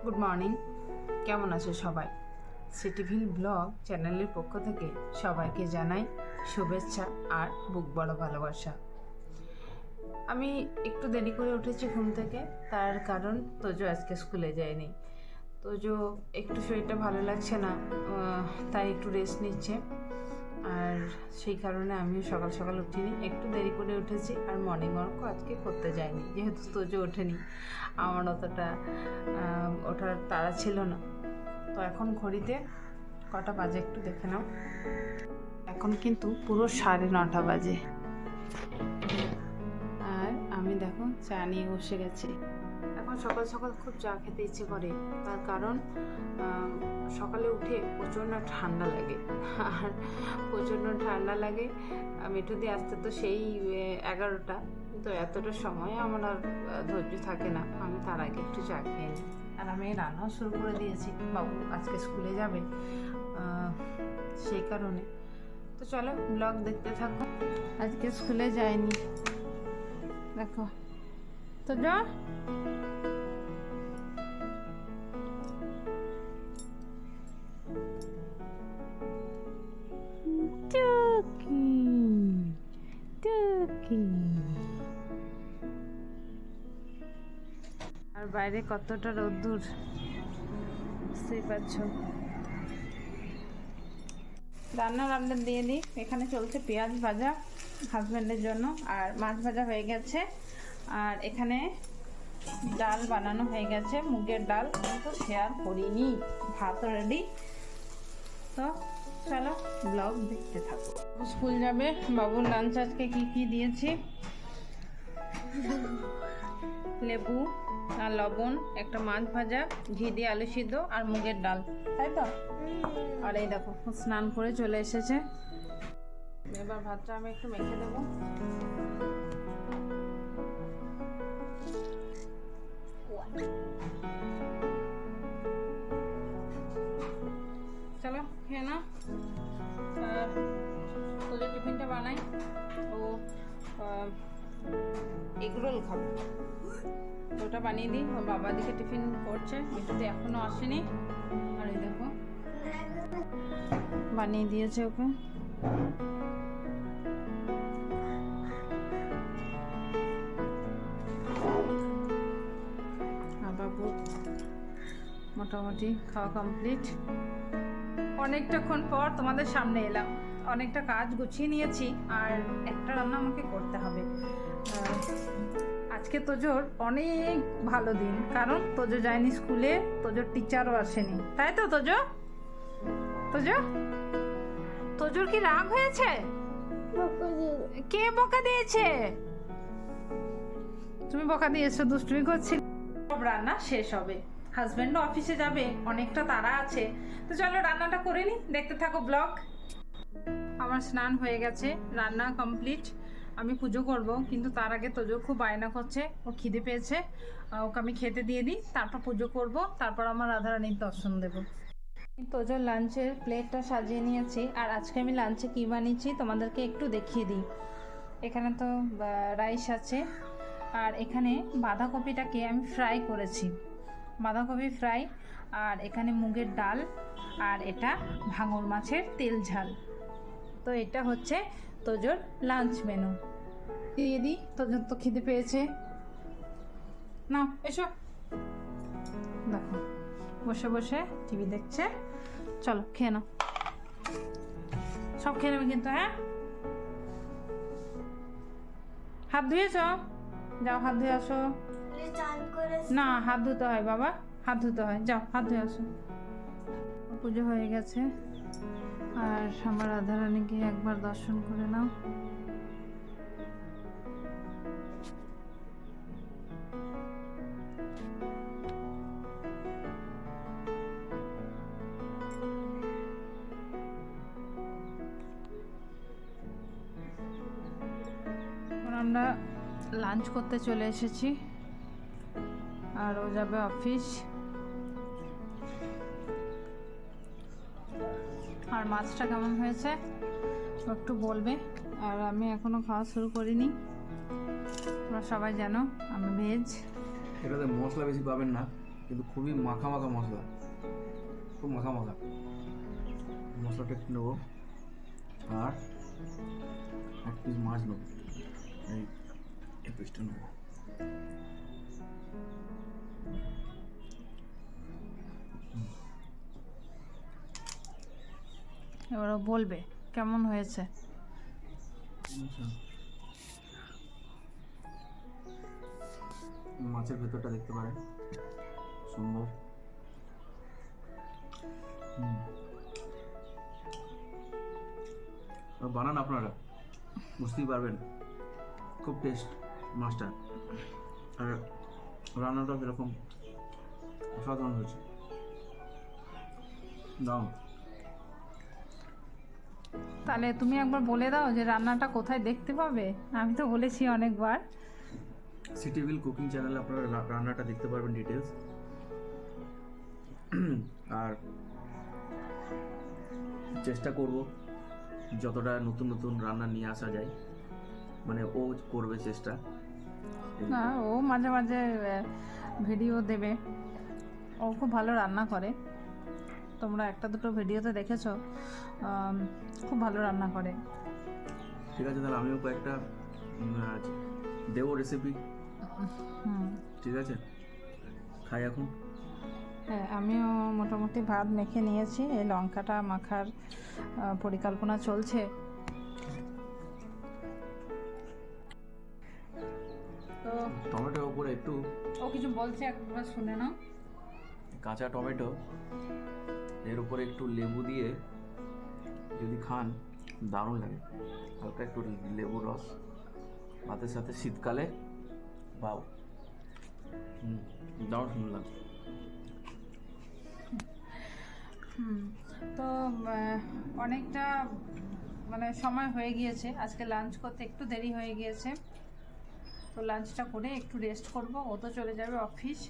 Good morning, কেমন আছো সবাই? সিটিভিল ব্লগ চ্যানেলের পক্ষ থেকে সবাইকে জানাই শুভেচ্ছা আর বুক বড় ভালোবাসা। আমি একটু দেরি করে উঠেছি ঘুম থেকে, তার কারণ তোজো আজকে স্কুলে যায়নি। তোজো একটু শরীরটা ভালো লাগছে না, তাই একটু রেস্ট নিচ্ছে। আর সেই কারণে আমিও সকাল সকাল উঠিনি, একটু দেরি করে উঠেছি। আর মর্নিং ওয়াকও আজকে করতে যাইনি, যেহেতু তোজো ওঠেনি, আমার অতটা ওঠার তাড়া ছিল না। তো এখন ঘড়িতে কটা বাজে একটু দেখে নাও। এখন কিন্তু পুরো 9:30 বাজে। আর আমি দেখো চা নিয়ে বসে গেছি। এখন সকাল সকাল খুব চা খেতে ইচ্ছে করে, তার কারণ সকালে উঠে প্রচণ্ড ঠান্ডা লাগে। আর প্রচণ্ড ঠান্ডা লাগে, মেট্রো দিয়ে আসতে তো সেই 11টা, তো এতটা সময় আমার আর ধৈর্য থাকে না, আমি তার আগে একটু চা খেয়ে নিই। আর আমি রান্নাও শুরু করে দিয়েছি, বাবু আজকে স্কুলে যাবে, সেই কারণে। তো চলো ব্লগ দেখতে থাকো। আজকে স্কুলে যায়নি, দেখো তো যা। আর বাইরে কতটা রোদ্দুর, বুঝতেই পারছো। রান্না দিয়ে দিই। এখানে চলছে পেঁয়াজ ভাজা হাজব্যান্ডের জন্য, আর মাছ ভাজা হয়ে গেছে। আর এখানে ডাল বানানো হয়ে গেছে, মুগের ডাল, কিন্তু শেয়ার করিনি। ভাত রেডি। তো চলো ব্লগ দেখতে থাকো। স্কুল যাবে, বাবুর লাঞ্চ আজকে কি দিয়েছি, লেবু আর লবণ, একটা মাছ ভাজা, ঘি দিয়ে আলু সিদ্ধ আর মুগের ডাল, তাই তো? আর এই দেখো স্নান করে চলে এসেছে। এবার ভাতটা আমি একটু মেখে দেবো। চলো খেয়ে না। আর তোদের টিফিনটা বানাই, ও এগরোল খাবো, ওটা বানিয়ে দিই। ওর বাবা দিকে টিফিন করছে, মিঠুতে এখনো আসেনি। আর এই দেখো বানিয়ে দিয়েছে ওকে। বাবু মোটামুটি খাওয়া কমপ্লিট। অনেকটাক্ষণ পর তোমাদের সামনে এলাম, অনেকটা কাজ গুছিয়ে নিয়েছি, আর একটা রান্না আমাকে করতে হবে। আজকে তোজোর অনেক ভালো দিন, কারণ তোজো যায়নি স্কুলে, তোজোর টিচারও আসেনি, তাই তো? তোজোর কি রাগ হয়েছে? কে বকা দিয়েছে? তুমি বকা দিয়েছো, দুষ্টুমি করছিলে। সব রান্না শেষ হবে, হাজব্যান্ডও অফিসে যাবে, অনেকটা তাড়া আছে। তো চলো রান্নাটা করে নি, দেখতে থাকো ব্লগ। আমার স্নান হয়ে গেছে, রান্না কমপ্লিট। আমি পুজো করব, কিন্তু তার আগে তোজো খুব বায়না করছে, ও খিদে পেয়েছে, ওকে আমি খেতে দিয়ে দিই, তারপর পুজো করব, তারপর আমার রাধারানীর দর্শন দেব। তোজোর লাঞ্চের প্লেটটা সাজিয়ে নিয়েছি। আর আজকে আমি লাঞ্চে কী বানিয়েছি তোমাদেরকে একটু দেখিয়ে দিই। এখানে তো রাইস আছে, আর এখানে বাঁধাকপিটাকে আমি ফ্রাই করেছি, বাঁধাকপি ফ্রাই। আর এখানে মুগের ডাল, আর এটা ভাঙর মাছের তেল ঝাল। তো এটা হচ্ছে তোজোর লাঞ্চ মেনু। দিয়ে দিই, তোজোর তো খিদে পেয়েছে। না এসো, দেখো বসে বসে টিভি দেখছে। চলো খেয়ে নাও, সব খেয়ে নেবে কিন্তু। হ্যাঁ, হাত ধুয়েছ? যাও হাত ধুয়ে আসো। না, হাত ধুতে হয় বাবা, হাত ধুতে হয়, যাও হাত ধুয়ে আসো। পুজো হয়ে গেছে, আর আমার রাধারানীকে একবার দর্শন করে নাও। আমরা লাঞ্চ করতে চলে এসেছি, আর ও যাবে অফিস। আর মাছটা কেমন হয়েছে একটু বলবে। আর আমি এখনো খাওয়া শুরু করিনি, তোমরা সবাই জানো আমি ভেজ। এটাতে মশলা বেশি পাবেন না, কিন্তু খুবই মাখা মাখা মশলা, খুব মাখা মাখা। মশলাটা একটু নেবো আর এক পিস মাছ নেবো, এই পিসটা নেবো। এবার বলবে কেমন হয়েছে। মাছের ভেতরটা দেখতে পারেন, সুন্দর। বানান আপনারা, বুঝতেই পারবেন খুব টেস্ট মাছটা। আর রান্নাটা সেরকম অসাধারণ হয়েছে। দাও, তাহলে তুমি একবার বলে দাও যে রান্নাটা কোথায় দেখতে পাবে। আমি তো বলেছি অনেকবার। সিটিভিল কুকিং চ্যানেলে আপনারা রান্নাটা দেখতে পারবেন ডিটেলস। আর চেষ্টা করব যতটা নতুন নতুন রান্না নিয়ে আসা যায়, মানে ও করবে চেষ্টা। না, ও মাঝে মাঝে ভিডিও দেবে, ও খুব ভালো রান্না করে। তোমরা একটা দুটো ভিডিওতে দেখেছো, খুব ভালো রান্না করে। ঠিক আছে, তাহলে আমিও কয়েকটা দেবো রেসিপি। ঠিক আছে, খাই এখন। হ্যাঁ, আমিও মোটামুটি ভাত মেখে নিয়েছি, এই লঙ্কাটা মাখার পরিকল্পনা চলছে। তো টমেটোর উপরে একটু, ও কিছু বলছে, একবার শুনে নাও। কাঁচা টমেটো এর উপরে একটু লেবু দিয়ে যদি খান দারুণ লাগে। হালকা একটু লেবুর রস ভাতের সাথে শীতকালে, বাউ, দারুণ সুন্দর লাগে। তো অনেকটা মানে সময় হয়ে গিয়েছে, আজকে লাঞ্চ করতে একটু দেরি হয়ে গিয়েছে। তো লাঞ্চটা করে একটু রেস্ট করব, ও তো চলে যাবে অফিস,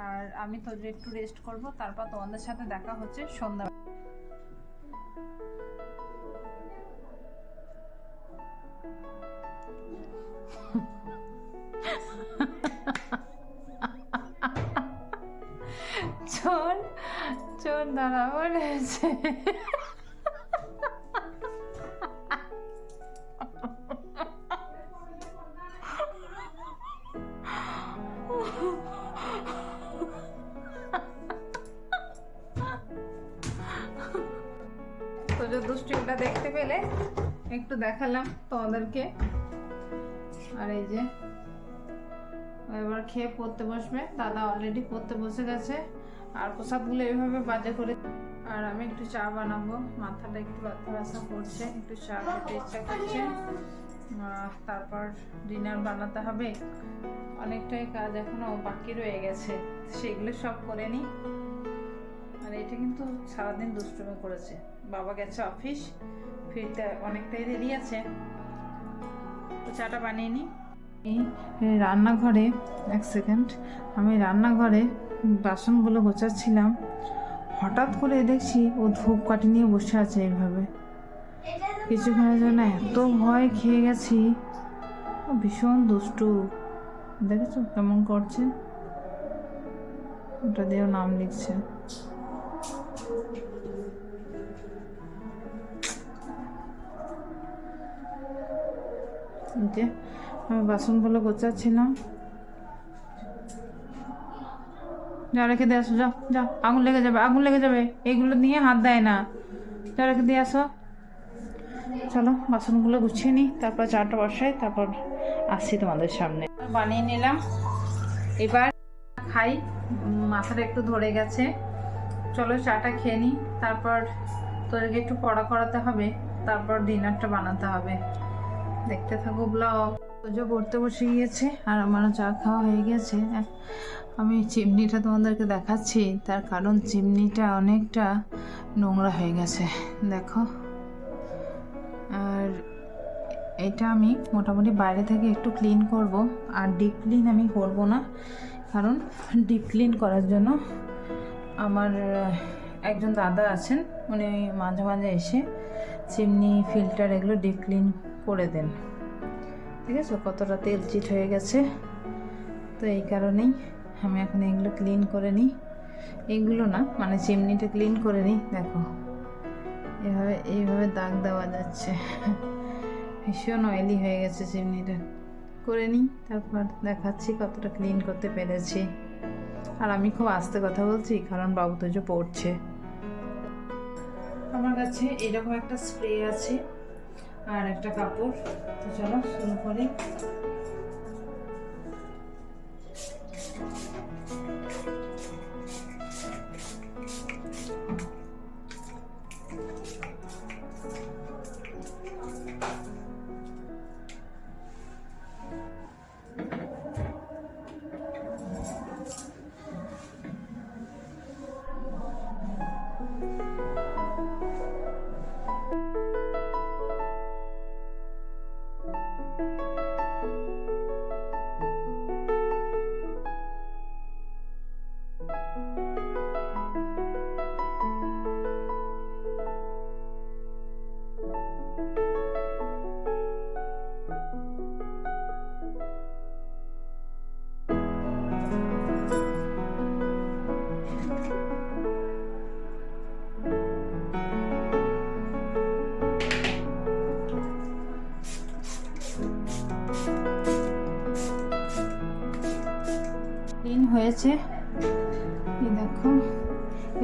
আর আমি তো একটু রেস্ট করব। তারপর তোমাদের সাথে দেখা হচ্ছে সন্ধ্যা। চোর চোর ধরা পড়েছে। তো যে দুষ্টুটা দেখতে পেলে একটু দেখালাম তোমাদেরকে। আর এই যে এবার খেয়ে পড়তে বসবে, দাদা অলরেডি পড়তে বসে গেছে। আর প্রসাদগুলো এইভাবে বাজে করে। আর আমি একটু চা বানাবো, মাথাটা একটু ব্যথা ব্যথা করছে, একটু চা খেতে ইচ্ছা করছে। তারপর ডিনার বানাতে হবে, অনেকটাই কাজ এখনো বাকি রয়ে গেছে, সেগুলো সব করে নিই। আর এটা কিন্তু সারাদিন দুষ্টুমি করেছে, বাবা গেছে অফিস, ফিরতে অনেকটাই দেরি আছে। তো চাটা বানিয়ে নিই। রান্নাঘরে এক সেকেন্ড, আমি রান্নাঘরে বাসনগুলো গোছাচ্ছিলাম, হঠাৎ করে দেখছি ও ধূপকাঠি নিয়ে বসে আছে এইভাবে। কিছুক্ষণের জন্য এত ভয় খেয়ে গেছি, ভীষণ দুষ্টু। দেখেছো কেমন করছে, ওটা দিয়েও নাম লিখছে। যে আমি বাসনগুলো গোছাচ্ছিলাম, যা রেখে দিয়ে আসো, যাও যাও, আগুন লেগে যাবে, আগুন লেগে যাবে, এইগুলো নিয়ে হাত দেয় না, যা রেখে দিয়ে আসো। চলো বাসনগুলো গুছিয়ে নিই, তারপর চাটা বসাই, তারপর আসছি তোমাদের সামনে। বানিয়ে নিলাম, এবার খাই, মাথাটা একটু ধরে গেছে। চলো চাটা খেয়ে নিই, তারপর তোদেরকে একটু পড়া করাতে হবে, তারপর ডিনারটা বানাতে হবে। দেখতে থাকো ব্লগ। পুজো পড়তে বসে গিয়েছে আর আমারও চা খাওয়া হয়ে গেছে। আমি চিমনিটা তোমাদেরকে দেখাচ্ছি, তার কারণ চিমনিটা অনেকটা নোংরা হয়ে গেছে, দেখো। আর এটা আমি মোটামুটি বাইরে থেকে একটু ক্লিন করব, আর ডিপ ক্লিন আমি করব না, কারণ ডিপ ক্লিন করার জন্য আমার একজন দাদা আছেন, উনি মাঝে মাঝে এসে চিমনি ফিল্টার এগুলো ডিপ ক্লিন করে দেন। ঠিক আছে, কতটা তেল চিট হয়ে গেছে, তো এই কারণেই আমি এখন এগুলো ক্লিন করে নিই। এইগুলো না, মানে চিমনিটা ক্লিন করে নিই। দেখো এইভাবে দাগ দেওয়া যাচ্ছে, ভীষণ অয়েলি হয়ে গেছে চিমনিটা। করে নিই, তারপর দেখাচ্ছি কতটা ক্লিন করতে পেরেছি। আর আমি খুব আস্তে কথা বলছি কারণ বাবু তো যে পড়ছে। আমার কাছে এরকম একটা স্প্রে আছে আর একটা কাপড়, তো চলো শুরু করি। ক্লিন হয়েছে, এই দেখো।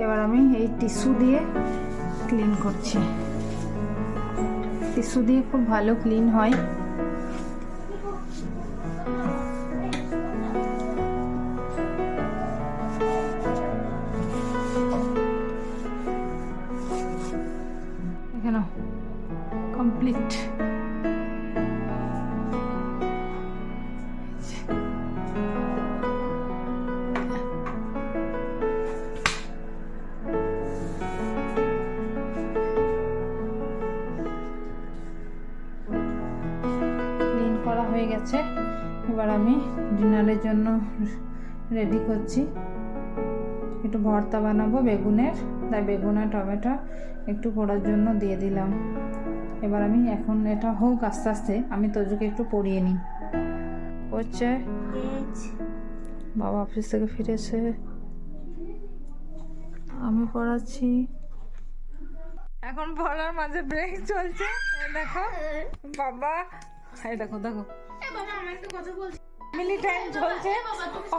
এবার আমি এই টিস্যু দিয়ে ক্লিন করছি। টিস্যু দিয়ে খুব ভালো ক্লিন হয়। এখানে কমপ্লিট। ক্লিন করা হয়ে গেছে। এবার আমি ডিনারের জন্য রেডি করছি। একটু ভর্তা বানাবো বেগুনের, তাই বেগুন আর টমেটো একটু পোড়ার জন্য দিয়ে দিলাম। এবার আমি এখন এটা হোক আস্তে আস্তে, আমি তোজুকে একটু পড়িয়ে নিই। হচ্ছে বাবা অফিস থেকে ফিরেছে, আমি পড়াচ্ছি। এখন পড়ার মাঝে ব্রেক চলছে। এই দেখো বাবা, এই দেখো দেখো ফ্যামিলি টাইম চলছে,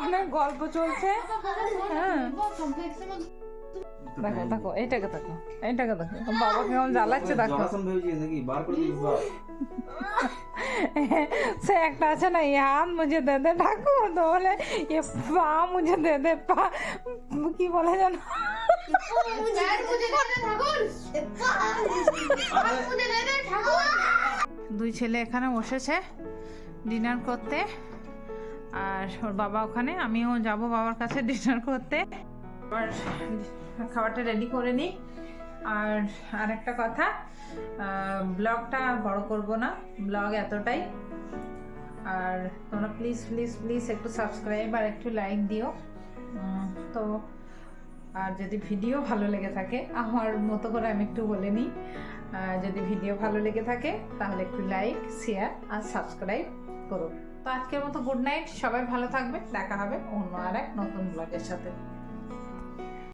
অনেক গল্প চলছে। হ্যাঁ দেখো দেখো, এইটাকে দেখো, এইটাকে দেখো, বাবা কেমন জ্বালাচ্ছে দেখো। সে একটা আছে না, ये हाथ मुझे दे दे ठाकुर, तो बोले ये पाँव मुझे दे दे पा, কি বলে জানো, দুই ছেলে এখানে বসেছে ডিনার করতে, আর ওর বাবা ওখানে, আমিও যাব বাবার কাছে ডিনার করতে। আবার খাবারটা রেডি করে নিই। আর একটা কথা, ব্লগটা বড় করব না, ব্লগ এতটাই। আর তোমরা প্লিজ প্লিজ প্লিজ একটু সাবস্ক্রাইব আর একটু লাইক দিও। তো আর যদি ভিডিও ভালো লেগে থাকে, আমার মতো করে আমি একটু বলে নিই, যদি ভিডিও ভালো লেগে থাকে তাহলে একটু লাইক, শেয়ার আর সাবস্ক্রাইব করো। তো আজকের মতো গুড নাইট, সবাই ভালো থাকবে, দেখা হবে অন্য আর এক নতুন ব্লগের সাথে।